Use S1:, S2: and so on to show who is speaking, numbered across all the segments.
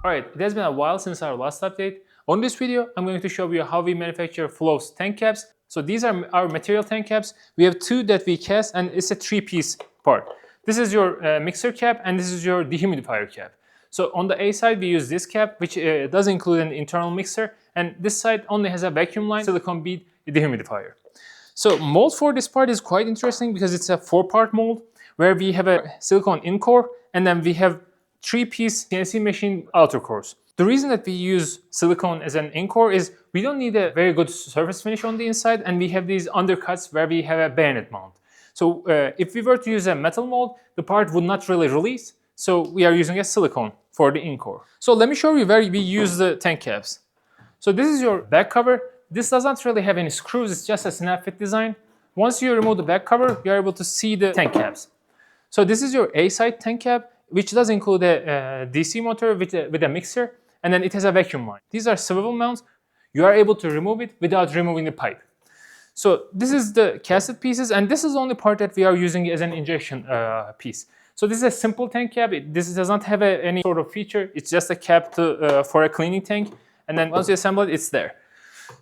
S1: Alright, it has been a while since our last update. On this video, I'm going to show you how we manufacture Flow's tank caps. So these are our material tank caps. We have two that we cast and it's a 3-piece part. This is your mixer cap and this is your dehumidifier cap. So on the A side, we use this cap, which does include an internal mixer, and this side only has a vacuum line, silicone bead dehumidifier. So mold for this part is quite interesting because it's a 4-part mold where we have a silicone in core and then we have 3-piece CNC machine outer cores. The reason that we use silicone as an in core is we don't need a very good surface finish on the inside, and we have these undercuts where we have a bayonet mount. So if we were to use a metal mold, the part would not really release, so we are using a silicone for the in core. So let me show you where we use the tank caps. So this is your back cover. This does not really have any screws, it's just a snap fit design. Once you remove the back cover, you're able to see the tank caps. So this is your A side tank cap, which does include a DC motor with a mixer, and then it has a vacuum line. These are swivel mounts. You are able to remove it without removing the pipe. So this is the casted pieces, and this is the only part that we are using as an injection piece. So this is a simple tank cap. This does not have any sort of feature. It's just a cap for a cleaning tank, and then once you assemble it, it's there.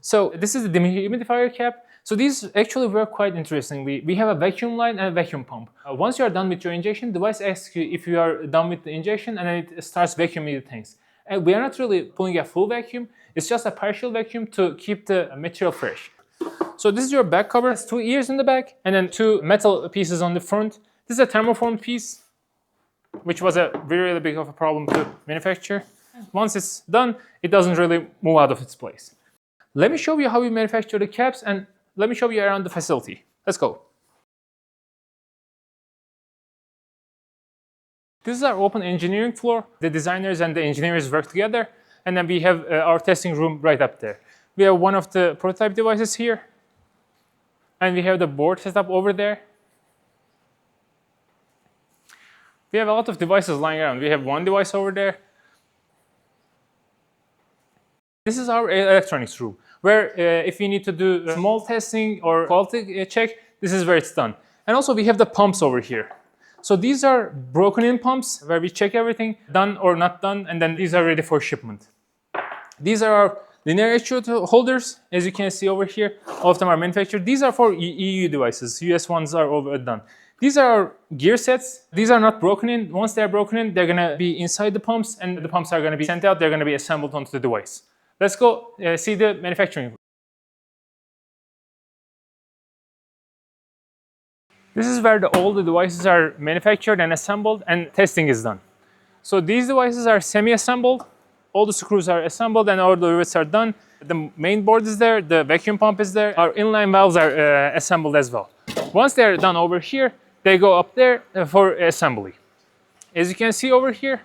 S1: So this is the dehumidifier cap. So these actually work quite interestingly. We have a vacuum line and a vacuum pump. Once you are done with your injection, the device asks you if you are done with the injection, and then it starts vacuuming the tanks. And we are not really pulling a full vacuum. It's just a partial vacuum to keep the material fresh. So this is your back cover. It's 2 ears in the back and then 2 metal pieces on the front. This is a thermoform piece, which was a really big of a problem to manufacture. Once it's done, it doesn't really move out of its place. Let me show you how we manufacture the caps, and let me show you around the facility. Let's go. This is our open engineering floor. The designers and the engineers work together, and then we have our testing room right up there. We have one of the prototype devices here, and we have the board set up over there. We have a lot of devices lying around. We have one device over there. This is our electronics room, where if you need to do small testing or quality check, this is where it's done. And also we have the pumps over here. So these are broken in pumps where we check everything, done or not done, and then these are ready for shipment. These are our linear actuator holders, as you can see over here. All of them are manufactured. These are for EU devices. US ones are overdone. These are our gear sets. These are not broken in. Once they're broken in, they're gonna be inside the pumps, and the pumps are gonna be sent out. They're gonna be assembled onto the device. Let's go see the manufacturing. This is where all the devices are manufactured and assembled, and testing is done. So these devices are semi-assembled. All the screws are assembled and all the rivets are done. The main board is there, the vacuum pump is there. Our inline valves are assembled as well. Once they're done over here, they go up there for assembly. As you can see over here,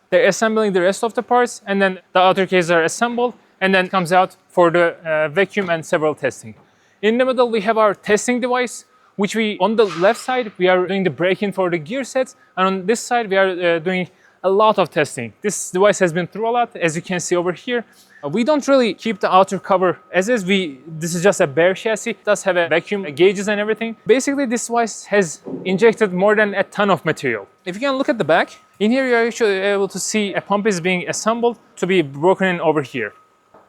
S1: they're assembling the rest of the parts, and then the outer cases are assembled and then comes out for the vacuum and several testing. In the middle, we have our testing device, which on the left side, we are doing the break-in for the gear sets, and on this side, we are doing a lot of testing. This device has been through a lot, as you can see over here. We don't really keep the outer cover as is. This is just a bare chassis. It does have a vacuum gauges and everything. Basically, this device has injected more than a ton of material. If you can look at the back, in here you're actually able to see a pump is being assembled to be broken in over here.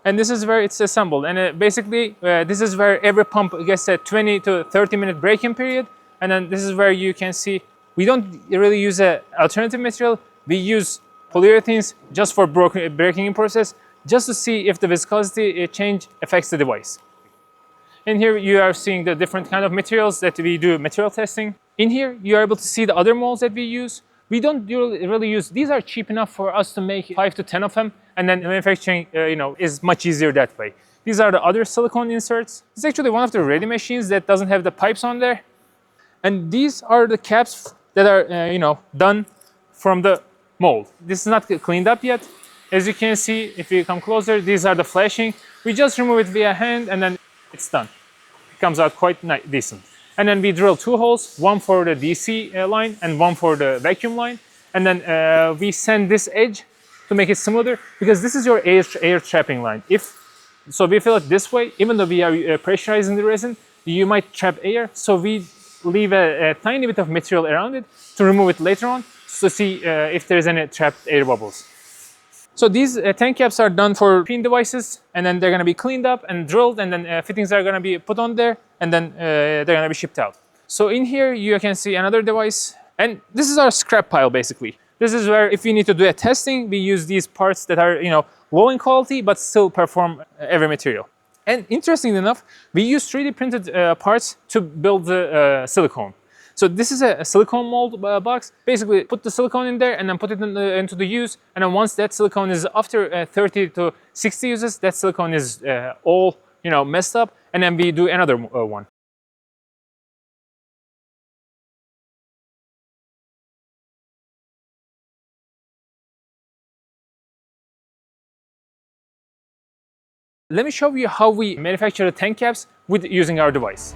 S1: And this is where it's assembled. And basically, this is where every pump gets a 20 to 30 minute break-in period. And then this is where you can see we don't really use an alternative material. We use polyurethanes just for breaking in process, just to see if the viscosity change affects the device. In here, you are seeing the different kind of materials that we do material testing. In here, you are able to see the other molds that we use. We don't really use, these are cheap enough for us to make 5 to 10 of them, and then manufacturing is much easier that way. These are the other silicone inserts. It's actually one of the ready machines that doesn't have the pipes on there. And these are the caps that are done from the mold. This is not cleaned up yet. As you can see, if you come closer, these are the flashing. We just remove it via hand and then it's done. It comes out quite decent. And then we drill 2 holes, one for the DC line and one for the vacuum line. And then we sand this edge to make it smoother, because this is your air trapping line. So we fill it this way, even though we are pressurizing the resin, you might trap air. So we leave a tiny bit of material around it to remove it later on, to see if there's any trapped air bubbles. So these tank caps are done for pin devices, and then they're going to be cleaned up and drilled, and then fittings are going to be put on there, and then they're going to be shipped out. So in here you can see another device, and this is our scrap pile basically. This is where if we need to do a testing, we use these parts that are low in quality but still perform every material. And interestingly enough, we use 3D printed parts to build the silicone. So this is a silicone mold box. Basically, put the silicone in there and then put it into the use. And then once that silicone is after 30 to 60 uses, that silicone is all messed up, and then we do another one. Let me show you how we manufacture the tank caps with using our device.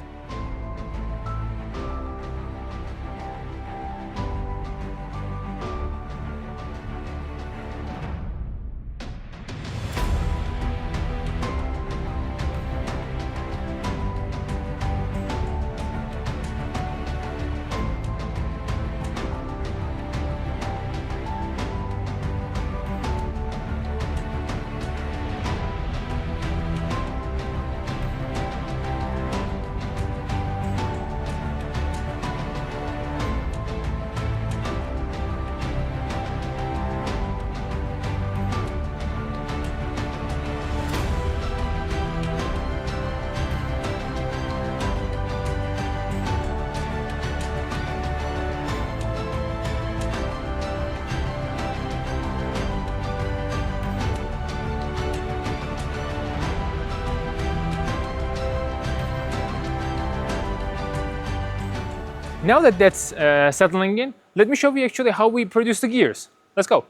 S1: Now that that's settling in, let me show you actually how we produce the gears. Let's go.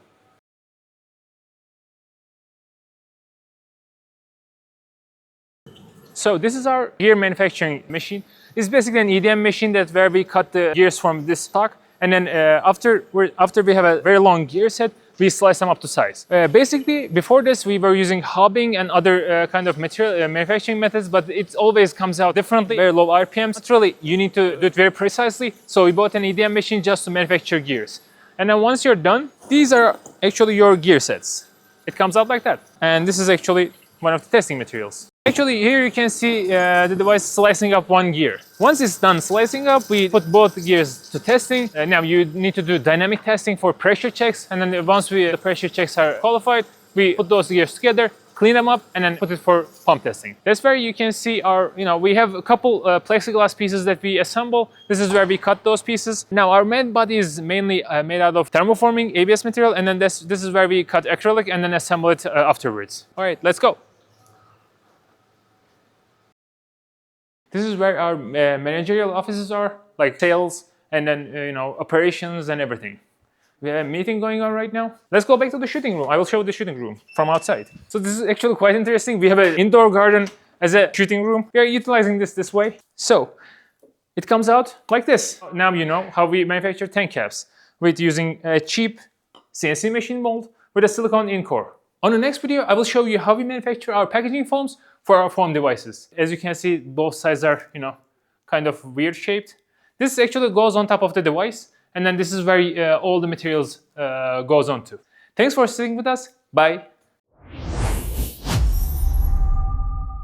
S1: So this is our gear manufacturing machine. It's basically an EDM machine where we cut the gears from this stock, and then after we have a very long gear set, we slice them up to size. Basically, before this, we were using hobbing and other kind of material manufacturing methods, but it always comes out differently, very low RPMs. Literally, you need to do it very precisely. So we bought an EDM machine just to manufacture gears. And then once you're done, these are actually your gear sets. It comes out like that. And this is actually one of the testing materials. Actually, here you can see the device slicing up one gear. Once it's done slicing up, we put both gears to testing. Now you need to do dynamic testing for pressure checks, and then once the pressure checks are qualified, we put those gears together, clean them up, and then put it for pump testing. That's where you can see our, we have a couple plexiglass pieces that we assemble. This is where we cut those pieces. Now our main body is mainly made out of thermoforming ABS material, and then this is where we cut acrylic and then assemble it afterwards. All right, let's go. This is where our managerial offices are, like sales and then operations and everything. We have a meeting going on right now. Let's go back to the shooting room. I will show the shooting room from outside. So this is actually quite interesting. We have an indoor garden as a shooting room. We are utilizing this way. So it comes out like this. Now you know how we manufacture tank caps with using a cheap CNC machine mold with a silicone in core. On the next video, I will show you how we manufacture our packaging foams for our foam devices. As you can see, both sides are, kind of weird shaped. This actually goes on top of the device, and then this is where all the materials goes onto. Thanks for sitting with us. Bye.